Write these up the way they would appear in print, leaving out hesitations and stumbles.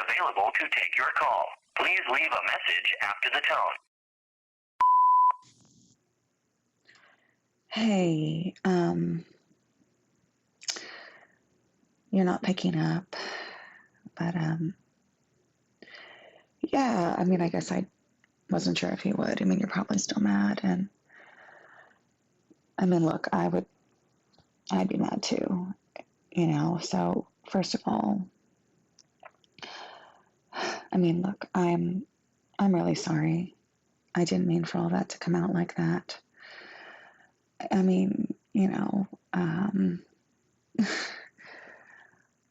available to take your call. Please leave a message after the tone. Hey, you're not picking up, but yeah, I mean, I guess I wasn't sure if you would. I mean, you're probably still mad, and I mean, look, I'd be mad too, you know. So first of all, I mean, look, I'm really sorry. I didn't mean for all that to come out like that. I mean, you know,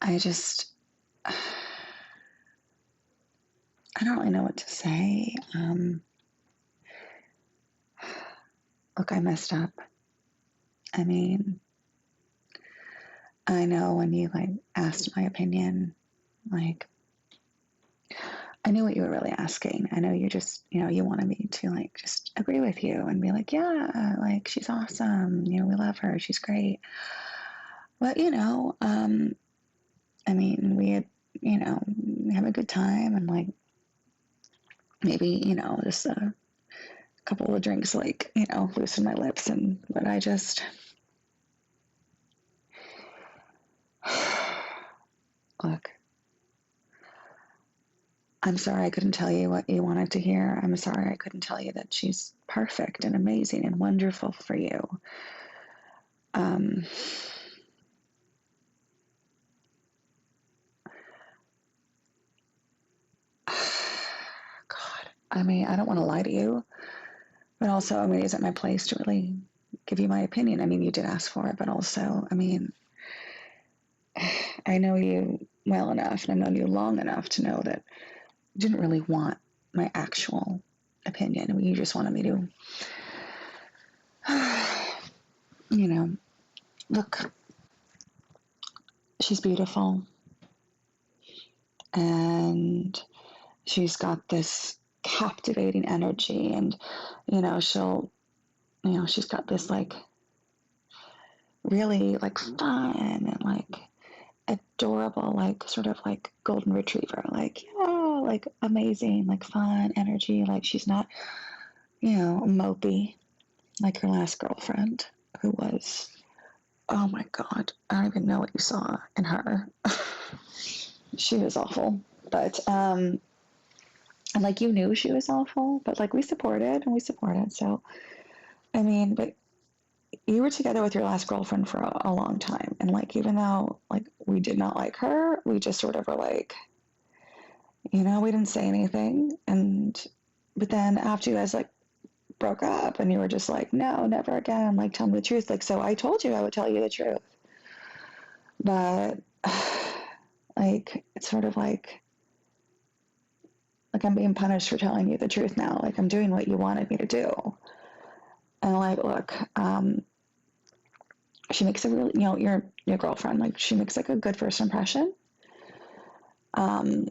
I just, I don't really know what to say. Look, I messed up. I mean, I know when you like asked my opinion, like, I knew what you were really asking. I know you just, you know, you wanted me to like just agree with you and be like, yeah, like she's awesome. You know, we love her. She's great. But, you know, I mean, we had, you know, have a good time and like maybe, you know, just a couple of drinks, like, you know, loosen my lips. And, but I just, look, I'm sorry I couldn't tell you what you wanted to hear. I'm sorry I couldn't tell you that she's perfect and amazing and wonderful for you. Um, God, I mean, I don't want to lie to you, but also, I mean, is it my place to really give you my opinion? I mean, you did ask for it, but also, I mean, I know you well enough and I've known you long enough to know that you didn't really want my actual opinion. I mean, you just wanted me to, you know, look, she's beautiful and she's got this captivating energy and, you know, she's got this like really like fun and like adorable, like sort of like golden retriever, like, yeah, like amazing, like fun energy. Like she's not, you know, mopey like her last girlfriend who was, oh my God, I don't even know what you saw in her. She was awful. But, and like you knew she was awful, but like we supported and we supported. So, I mean, but you were together with your last girlfriend for a long time. And like, even though like we did not like her, we just sort of were like, you know, we didn't say anything. And, but then after you guys like broke up and you were just like, no, never again. Like, tell me the truth. Like, so I told you I would tell you the truth. But like, it's sort of like I'm being punished for telling you the truth now. Like, I'm doing what you wanted me to do. And like, look, she makes a really, you know, your girlfriend, like she makes like a good first impression. Um,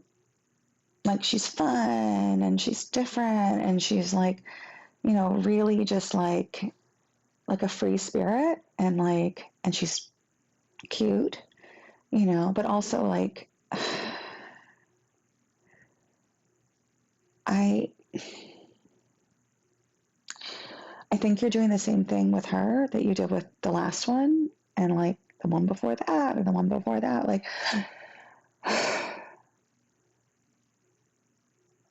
like she's fun and she's different and she's like, you know, really just like a free spirit and like, and she's cute, you know, but also like, I think you're doing the same thing with her that you did with the last one and like the one before that and the one before that. Like,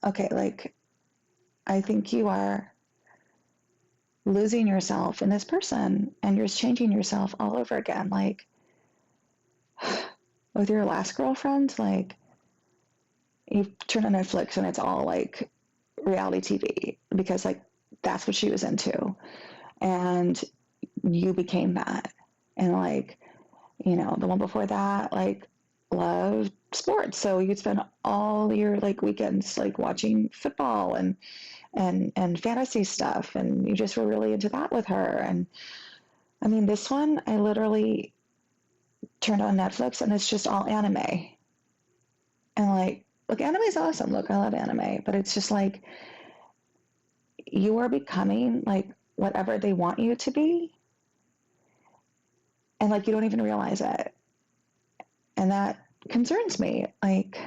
okay, like, I think you are losing yourself in this person and you're changing yourself all over again. Like, with your last girlfriend, like, you turn on Netflix and it's all like reality TV because like that's what she was into. And you became that. And like, you know, the one before that, like, loved sports. So you'd spend all your like weekends like watching football and fantasy stuff. And you just were really into that with her. And I mean, this one, I literally turned on Netflix and it's just all anime. And like, look, anime is awesome. Look, I love anime, but it's just like you are becoming like whatever they want you to be. And like, you don't even realize it. And that concerns me. Like,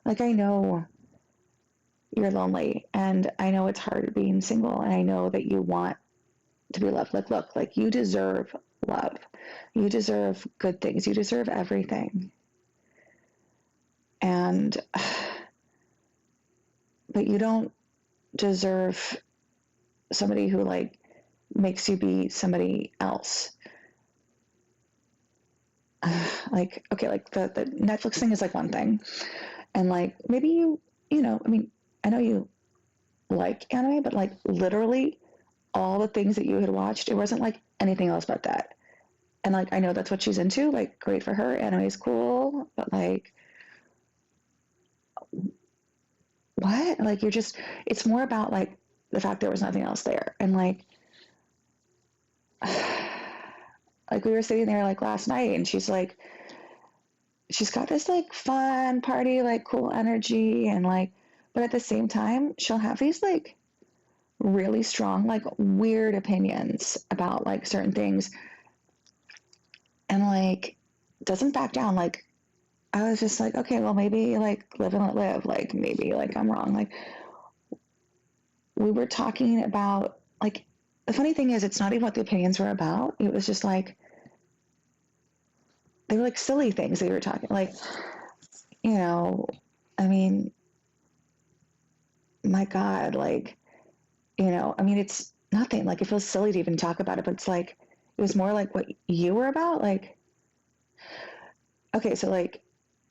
Like, I know you're lonely, and I know it's hard being single, and I know that you want to be loved. Like, look, like, you deserve love. You deserve good things. You deserve everything. And, but you don't deserve somebody who, like, makes you be somebody else. Like, okay, like the Netflix thing is like one thing. And like, maybe you know, I mean, I know you like anime, but like literally all the things that you had watched, it wasn't like anything else but that. And like, I know that's what she's into, like, great for her. Anime is cool, but like, what? Like, you're just, it's more about like the fact there was nothing else there. And like we were sitting there like last night, and she's like, she's got this like fun party, like cool energy, and like, but at the same time, she'll have these like really strong, like weird opinions about like certain things, and like doesn't back down. Like, I was just like, okay, well, maybe like live and let live. Like, maybe like I'm wrong. Like, we were talking about like, the funny thing is, it's not even what the opinions were about. It was just like, they were like silly things that we were talking, like, you know, I mean, my God, like, you know, I mean, it's nothing. Like, it feels silly to even talk about it, but it's like, it was more like what you were about. Like, okay, so like,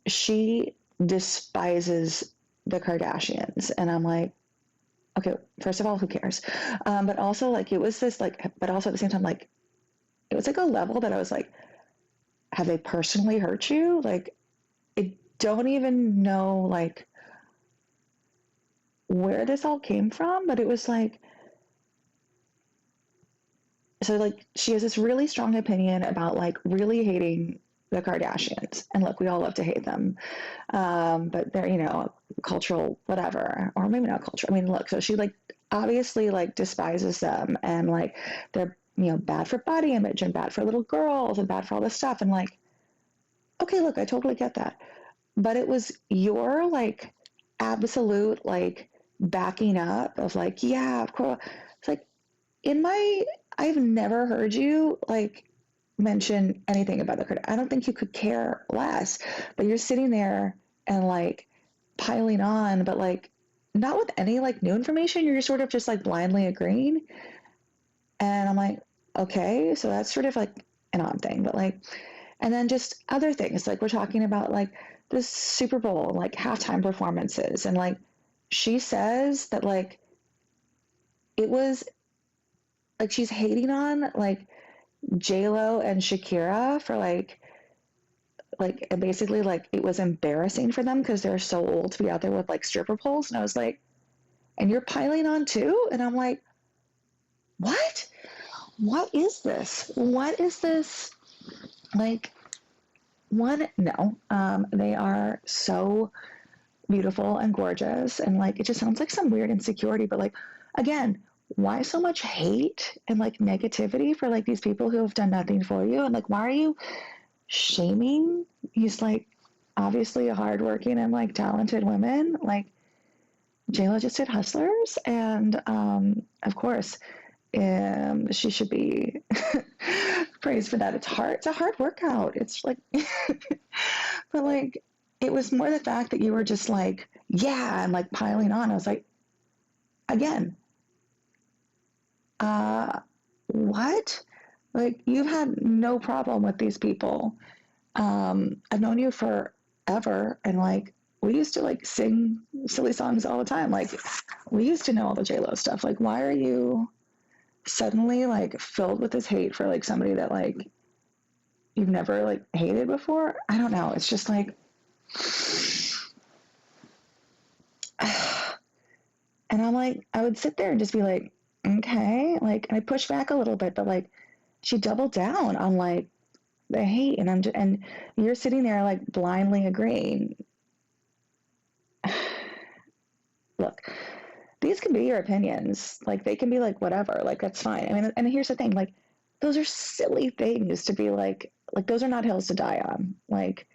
she despises the Kardashians. And I'm like, okay, first of all, who cares? But also, like, it was this, like, but also at the same time, like, it was like a level that I was like, have they personally hurt you? Like, I don't even know, like, where this all came from, but it was like, so like she has this really strong opinion about like really hating the Kardashians. And look, we all love to hate them. But they're, you know, cultural, whatever, or maybe not cultural. I mean, look, so she like obviously like despises them, and like they're, you know, bad for body image and bad for little girls and bad for all this stuff. And like, okay, look, I totally get that. But it was your like absolute like backing up of like, yeah, of course. It's like, in my, I've never heard you like mention anything about the credit. I don't think you could care less, but you're sitting there and like piling on, but like not with any like new information. You're sort of just like blindly agreeing. And I'm like, okay, so that's sort of like an odd thing, but like, and then just other things like we're talking about like the Super Bowl, like halftime performances, and like she says that like it was like she's hating on like J Lo and Shakira for like and basically like it was embarrassing for them because they're so old to be out there with like stripper poles. And I was like, and you're piling on too? And I'm like, what? What is this? What is this? Like, one, no. They are so beautiful and gorgeous, and like it just sounds like some weird insecurity. But like, again, why so much hate and like negativity for like these people who have done nothing for you? And like, why are you shaming these like obviously hardworking and like talented women? Like, JLo just did Hustlers, and of course, she should be praised for that. It's hard. It's a hard workout. It's like, but like, it was more the fact that you were just like, yeah, and like piling on. I was like, again, uh, what? Like, you've had no problem with these people. I've known you forever, and like, we used to like sing silly songs all the time. Like, we used to know all the JLo stuff. Like, why are you suddenly like filled with this hate for like somebody that like you've never like hated before? I don't know. It's just like, and I'm like, I would sit there and just be like, okay, like, and I push back a little bit, but like, she doubled down on like the hate, and and you're sitting there like blindly agreeing. Look, these can be your opinions. Like, they can be like whatever. Like, that's fine. I mean, and here's the thing. Like, those are silly things to be like those are not hills to die on. Like,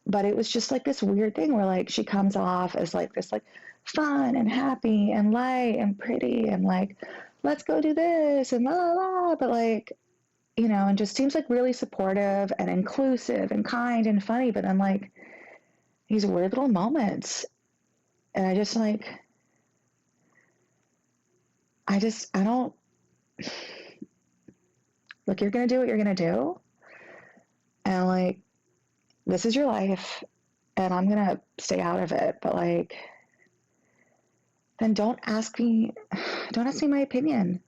but it was just like this weird thing where like she comes off as like this like fun and happy and light and pretty and like let's go do this and la la la, but like, you know, and just seems like really supportive and inclusive and kind and funny, but then like these weird little moments, and I just like, I don't, look, you're gonna do what you're gonna do, and like this is your life, and I'm gonna stay out of it, but like then don't ask me my opinion.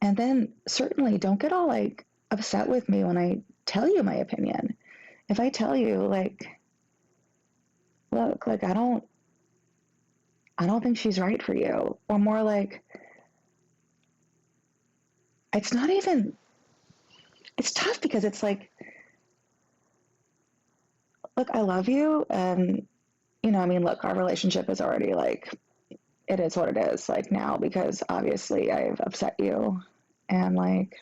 And then certainly don't get all like upset with me when I tell you my opinion. If I tell you like, look, like I don't think she's right for you, or more like it's not even, it's tough because it's like, look, I love you, and you know, I mean, look, our relationship is already like, it is what it is like now because obviously I've upset you, and like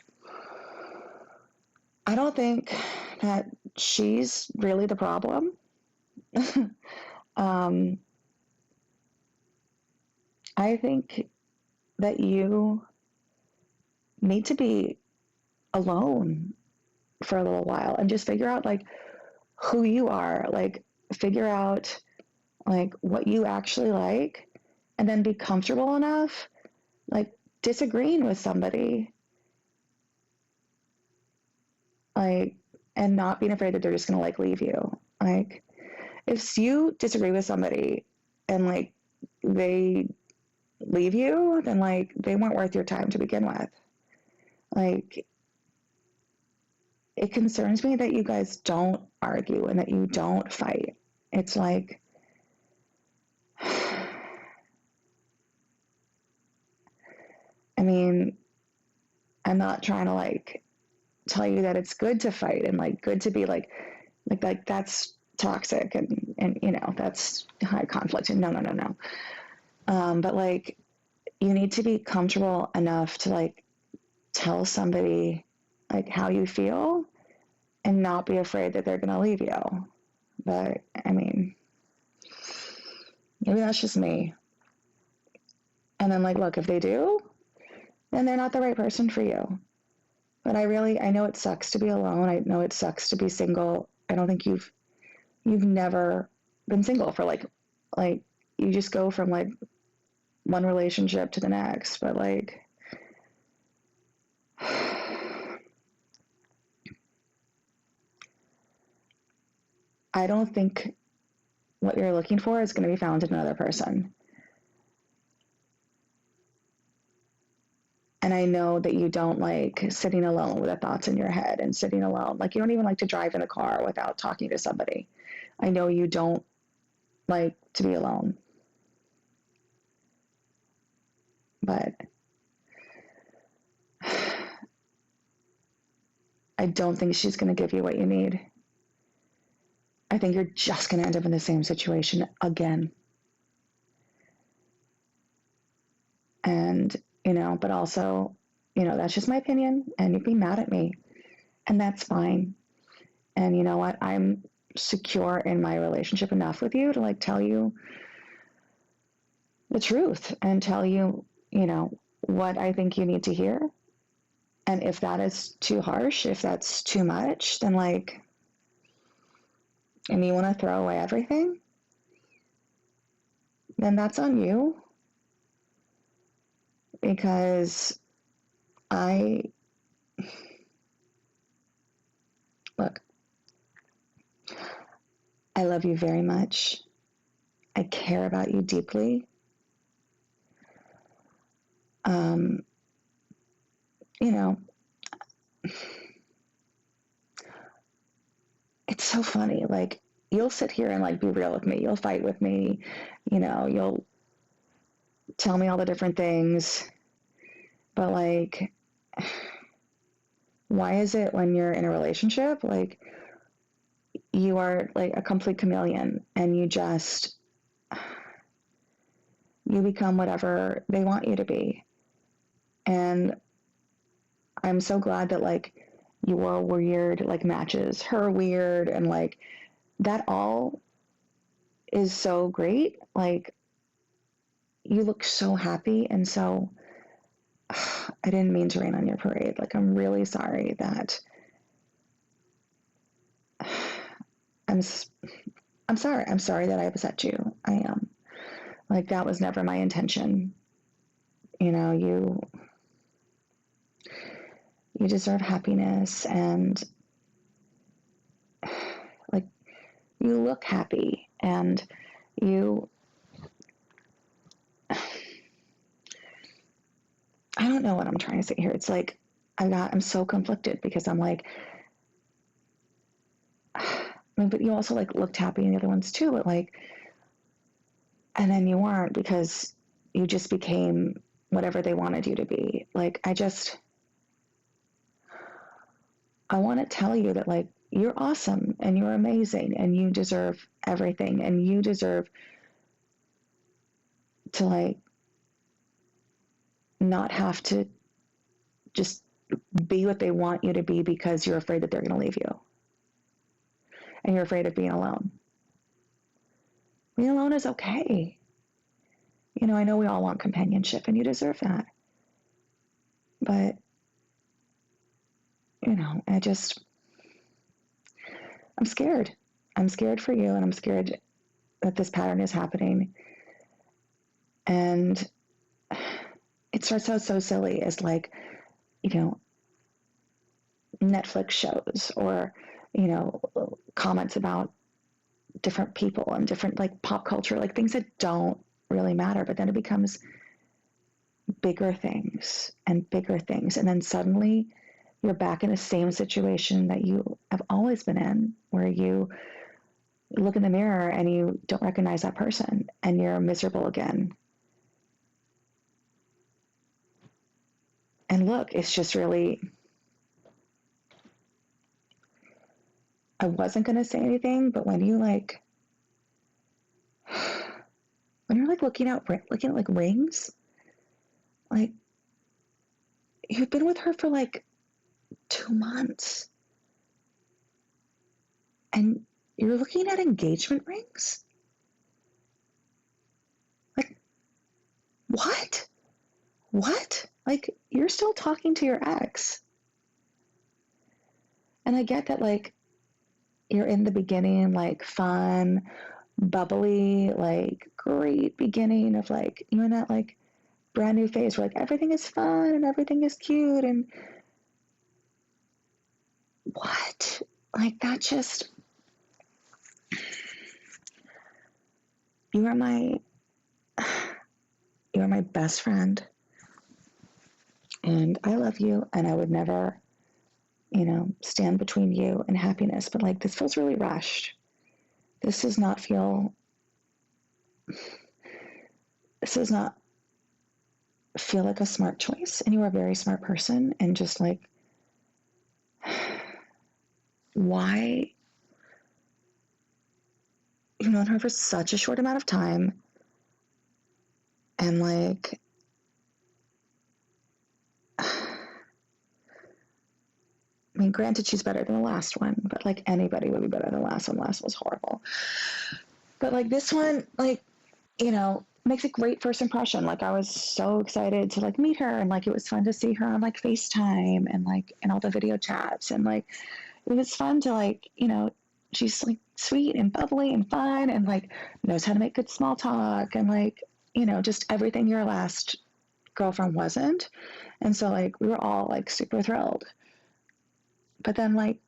I don't think that she's really the problem. um, I think that you need to be alone for a little while and just figure out like who you are, like figure out like what you actually like, and then be comfortable enough like disagreeing with somebody, like, and not being afraid that they're just gonna like leave you. Like if you disagree with somebody and like they leave you, then like they weren't worth your time to begin with. Like it concerns me that you guys don't argue and that you don't fight. It's like I mean, I'm not trying to like tell you that it's good to fight and like good to be like that's toxic and you know that's high conflict and no. But like you need to be comfortable enough to like tell somebody like how you feel and not be afraid that they're gonna leave you. But I mean, maybe that's just me. And then like, look, if they do, then they're not the right person for you. But I know it sucks to be alone. I know it sucks to be single. I don't think you've never been single for like you just go from like one relationship to the next. But like, I don't think what you're looking for is going to be found in another person. And I know that you don't like sitting alone with the thoughts in your head and sitting alone. Like you don't even like to drive in a car without talking to somebody. I know you don't like to be alone. But I don't think she's going to give you what you need. I think you're just going to end up in the same situation again. And, you know, but also, you know, that's just my opinion and you'd be mad at me and that's fine. And you know what? I'm secure in my relationship enough with you to like tell you the truth and tell you, you know, what I think you need to hear. And if that is too harsh, if that's too much, then like, and you want to throw away everything, then that's on you. Because I, look, I love you very much. I care about you deeply. Um, you know, it's so funny. Like, you'll sit here and like be real with me. You'll fight with me. You know, you'll tell me all the different things. But like, why is it when you're in a relationship, like, you are like a complete chameleon and you become whatever they want you to be. And I'm so glad that like your weird like matches her weird and like that all is so great. Like, you look so happy. And so I didn't mean to rain on your parade. Like, I'm really sorry that I'm, I'm sorry. I'm sorry that I upset you. I am. Like, that was never my intention. You know, you deserve happiness, and like, you look happy, and you, I don't know what I'm trying to say here. It's like, I'm so conflicted because I'm like, I mean, but you also like looked happy in the other ones too, but like, and then you weren't because you just became whatever they wanted you to be. Like, I want to tell you that like, you're awesome and you're amazing and you deserve everything and you deserve to like not have to just be what they want you to be because you're afraid that they're going to leave you and you're afraid of being alone. Being alone is okay. You know, I know we all want companionship and you deserve that. But, you know, I'm scared. I'm scared for you and I'm scared that this pattern is happening. And it starts out so silly as like, you know, Netflix shows or, you know, comments about different people and different like pop culture, like things that don't really matter. But then it becomes bigger things and bigger things. And then suddenly you're back in the same situation that you have always been in, where you look in the mirror and you don't recognize that person and you're miserable again. And look, it's just really, I wasn't going to say anything, but when you like, when you're like looking at like rings, like you've been with her for like 2 months and you're looking at engagement rings? Like, what? What? Like, you're still talking to your ex. And I get that, like, you're in the beginning, like, fun, bubbly, like, great beginning of, like, you're in that, like, brand new phase where, like, everything is fun and everything is cute. And what? Like, that just, you are my, you are my best friend. And I love you. And I would never, you know, stand between you and happiness. But, like, this feels really rushed. This does not feel, this does not feel like a smart choice. And you are a very smart person. And just like, why? You've known her for such a short amount of time. And like, I mean, granted, she's better than the last one, but like anybody would be better than the last one. The last one was horrible. But like this one, like, you know, makes a great first impression. Like, I was so excited to like meet her, and like it was fun to see her on like FaceTime and like in all the video chats, and like it was fun to like, you know, she's like sweet and bubbly and fun and like knows how to make good small talk and like, you know, just everything your last girlfriend wasn't. And so like we were all like super thrilled. But then like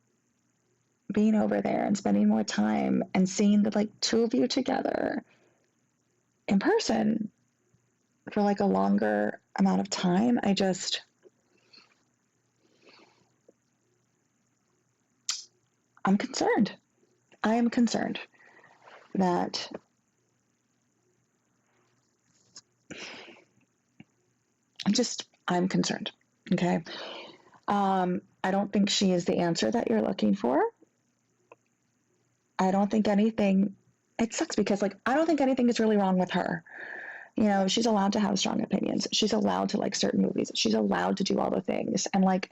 being over there and spending more time and seeing the like two of you together in person for like a longer amount of time, I'm concerned. I am concerned that I'm concerned. Okay. I don't think she is the answer that you're looking for. I don't think anything, it sucks because like, I don't think anything is really wrong with her. You know, she's allowed to have strong opinions. She's allowed to like certain movies. She's allowed to do all the things. And like,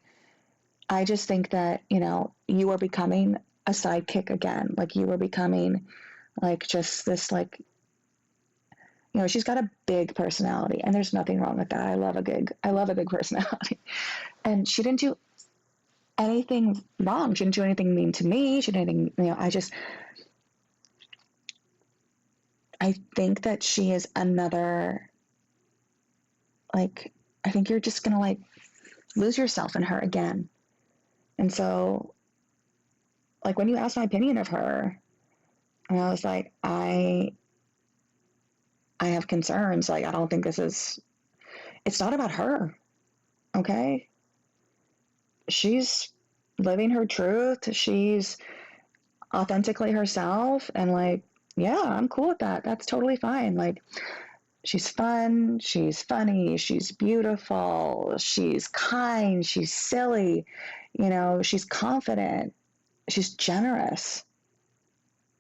I just think that, you know, you are becoming a sidekick again. Like you were becoming like just this like, you know, she's got a big personality and there's nothing wrong with that. I love a big personality. And she didn't do anything wrong. She didn't do anything mean to me. She didn't anything, you know, I think that she is another, like, I think you're just going to like lose yourself in her again. And so, like, when you asked my opinion of her, and I was like, I have concerns. Like, I don't think it's not about her. Okay. She's living her truth. She's authentically herself. And like, yeah, I'm cool with that. That's totally fine. Like, she's fun. She's funny. She's beautiful. She's kind. She's silly. You know, she's confident. She's generous.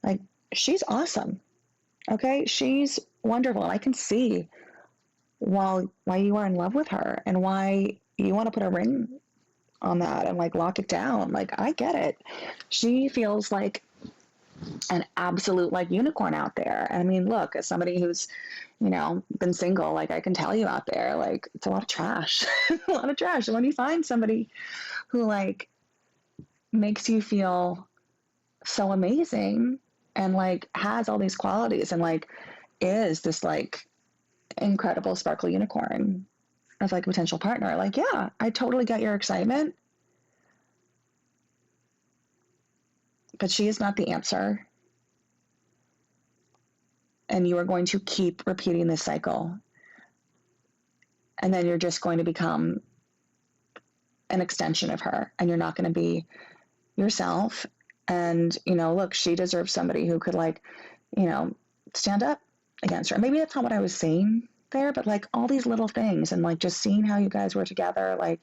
Like, she's awesome. Okay. She's wonderful. I can see why you are in love with her and why you want to put a ring on that and like lock it down. Like, I get it. She feels like an absolute like unicorn out there. And I mean, look, as somebody who's, you know, been single, like I can tell you out there, like it's a lot of trash, a lot of trash. And when you find somebody who like makes you feel so amazing and like has all these qualities and like is this like incredible sparkly unicorn as like a potential partner, like, yeah, I totally get your excitement, but she is not the answer. And you are going to keep repeating this cycle. And then you're just going to become an extension of her and you're not going to be yourself. And, you know, look, she deserves somebody who could like, you know, stand up against her. Maybe that's not what I was saying there, but like all these little things and like just seeing how you guys were together, like,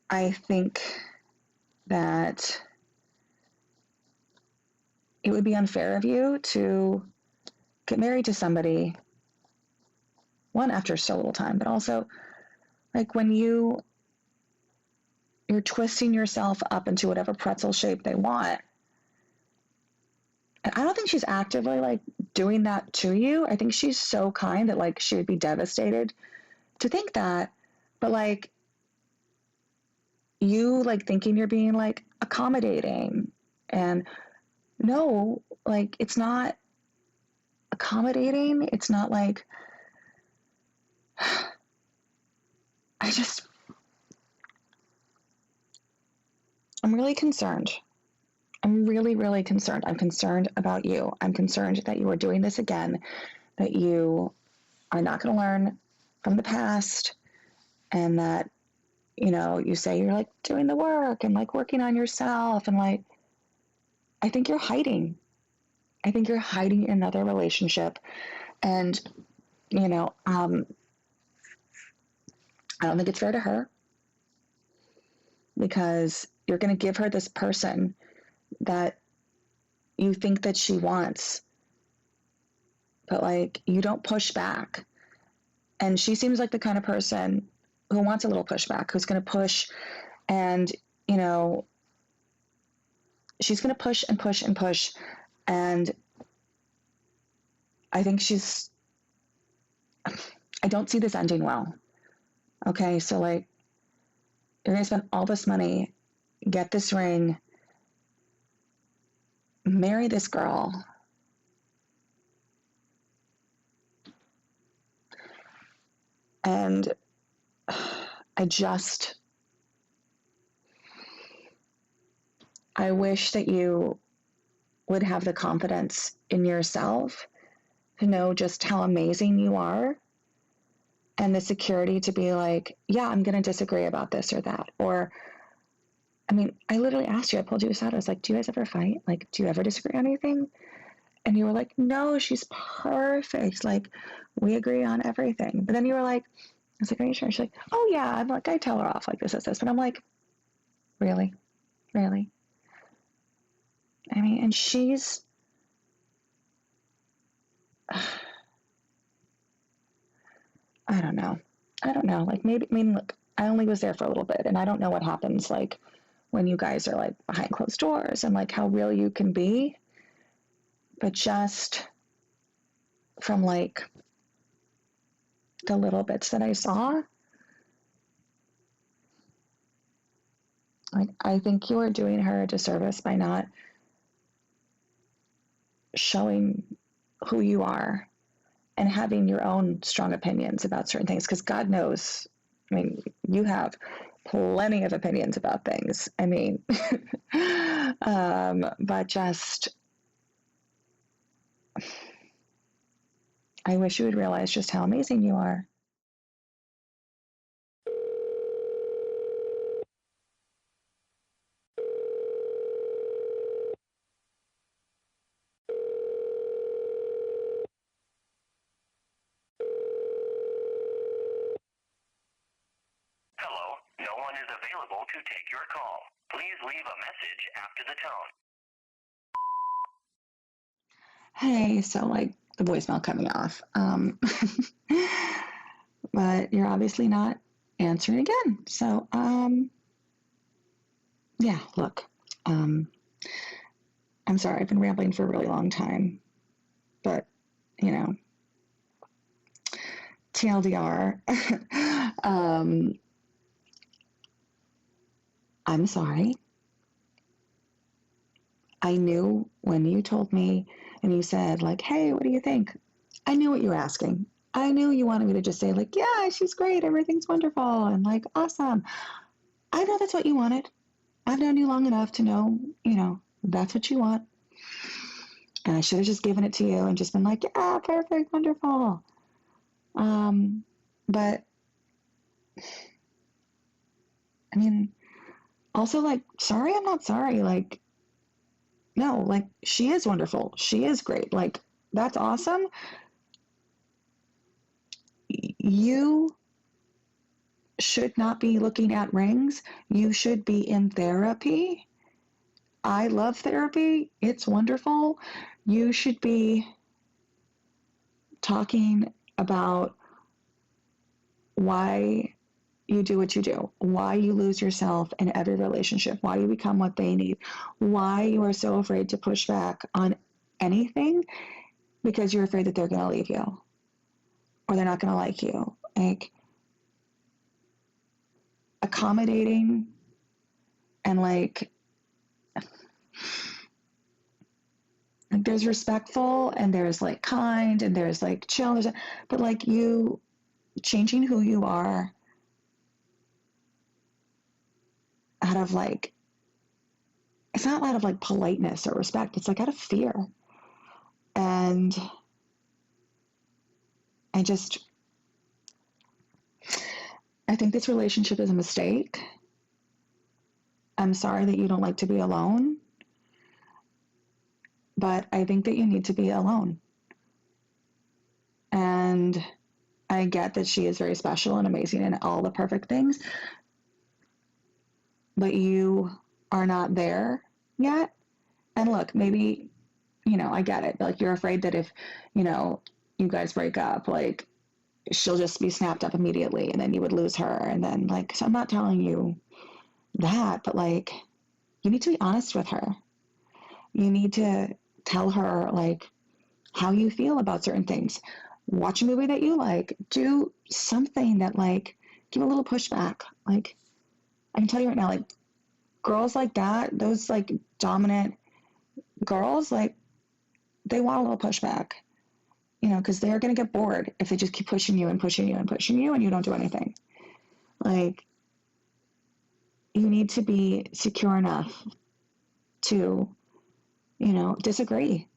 I think that it would be unfair of you to get married to somebody, one, after so little time, but also like when you're twisting yourself up into whatever pretzel shape they want. And I don't think she's actively like doing that to you. I think she's so kind that like she would be devastated to think that. But like you like thinking you're being like accommodating, and no, like it's not accommodating. It's not like I just I'm really concerned. I'm really, really concerned. I'm concerned about you. I'm concerned that you are doing this again, that you are not going to learn from the past, and that, you know, you say you're like doing the work and like working on yourself. And like, I think you're hiding. I think you're hiding another relationship. And, you know, I don't think it's fair to her because you're going to give her this person that you think that she wants, but like you don't push back. And she seems like the kind of person who wants a little pushback, who's going to push and, you know, she's going to push and push and push. And I think I don't see this ending well. Okay. So like, you're going to spend all this money, get this ring, marry this girl. And I wish that you would have the confidence in yourself to know just how amazing you are, and the security to be like, yeah, I'm going to disagree about this or that. Or, I mean, I literally asked you, I pulled you aside. I was like, do you guys ever fight? Like, do you ever disagree on anything? And you were like, no, she's perfect. Like, we agree on everything. But then you were like, I was like, are you sure? She's like, oh yeah. I'm like, I tell her off like this. But I'm like, really? Really? I mean, and she's, I don't know. Like maybe, I mean, look, I only was there for a little bit, and I don't know what happens like when you guys are like behind closed doors and like how real you can be, but just from like the little bits that I saw, like I think you are doing her a disservice by not showing who you are and having your own strong opinions about certain things, because God knows, I mean, you have plenty of opinions about things. I mean, but just, I wish you would realize just how amazing you are. Hello, no one is available to take your call. Please leave a message after the tone. Hey, so like the voicemail coming off. But you're obviously not answering again. So, yeah, look, um, I'm sorry, I've been rambling for a really long time, but you know, TLDR, I'm sorry. I knew when you told me and you said like, hey, what do you think? I knew what you were asking. I knew you wanted me to just say like, yeah, she's great. Everything's wonderful. And like, awesome. I know that's what you wanted. I've known you long enough to know, that's what you want. And I should have just given it to you and just been like, yeah, perfect, wonderful. But I mean, also like, sorry, I'm not sorry. Like, no, like she is wonderful. She is great. Like, that's awesome. You should not be looking at rings. You should be in therapy. I love therapy. It's wonderful. You should be talking about why you do what you do, why you lose yourself in every relationship, why you become what they need, why you are so afraid to push back on anything because you're afraid that they're going to leave you or they're not going to like you. Like accommodating and like there's respectful and there's like kind and there's like chill, but like you changing who you are out of like, it's not out of like politeness or respect, it's like out of fear. And I just, I think this relationship is a mistake. I'm sorry that you don't like to be alone, but I think that you need to be alone. And I get that she is very special and amazing and all the perfect things, but you are not there yet. And look, maybe, I get it. Like you're afraid that if, you guys break up, like she'll just be snapped up immediately and then you would lose her. And then like, so I'm not telling you that, but like, you need to be honest with her. You need to tell her like how you feel about certain things. Watch a movie that you like. Do something that like give a little pushback. Like I can tell you right now, like girls like that, those like dominant girls, like they want a little pushback, because they're gonna get bored if they just keep pushing you and pushing you and pushing you and you don't do anything. Like you need to be secure enough to, disagree.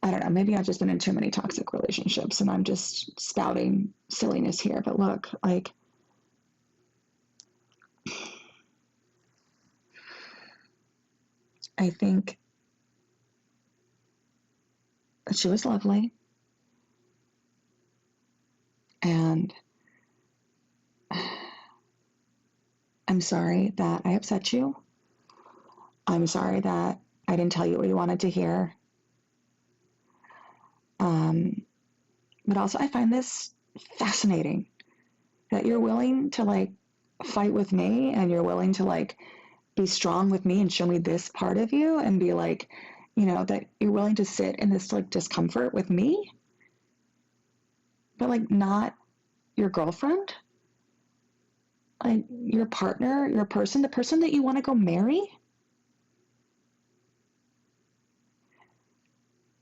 I don't know, maybe I've just been in too many toxic relationships and I'm just spouting silliness here. But look, like, I think that she was lovely. And I'm sorry that I upset you. I'm sorry that I didn't tell you what you wanted to hear. But also, I find this fascinating. that you're willing to like fight with me, and you're willing to like be strong with me and show me this part of you, and be like, that you're willing to sit in this like discomfort with me, but like not your girlfriend, like your partner, your person, the person that you want to go marry.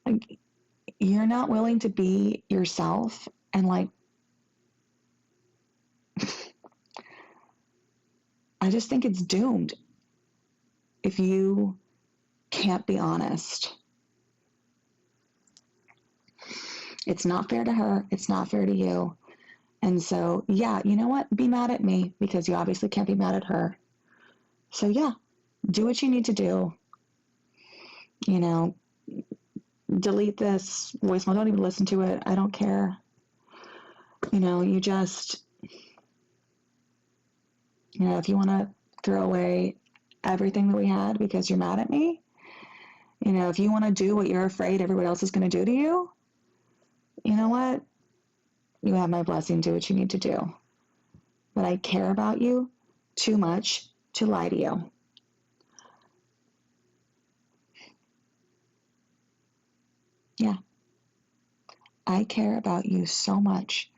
Like, you're not willing to be yourself, and like, I just think it's doomed if you can't be honest. It's not fair to her. It's not fair to you. And so, yeah, you know what? Be mad at me because you obviously can't be mad at her. So, yeah, do what you need to do. Delete this voicemail. Don't even listen to it. I don't care. You just, if you want to throw away everything that we had because you're mad at me, if you want to do what you're afraid everybody else is going to do to you, you know what? You have my blessing. Do what you need to do. But I care about you too much to lie to you. Yeah. I care about you so much.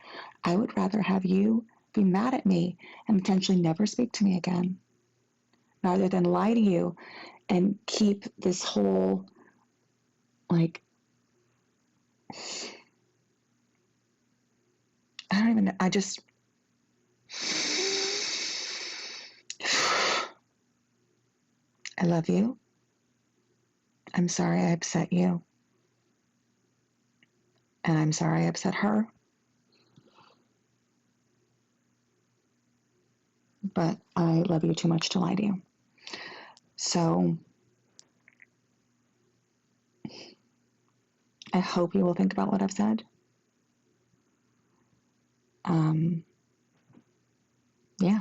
I would rather have you be mad at me and potentially never speak to me again, rather than lie to you and keep this whole, like, I don't even know. I love you. I'm sorry I upset you. And I'm sorry I upset her. But I love you too much to lie to you. So I hope you will think about what I've said. Yeah.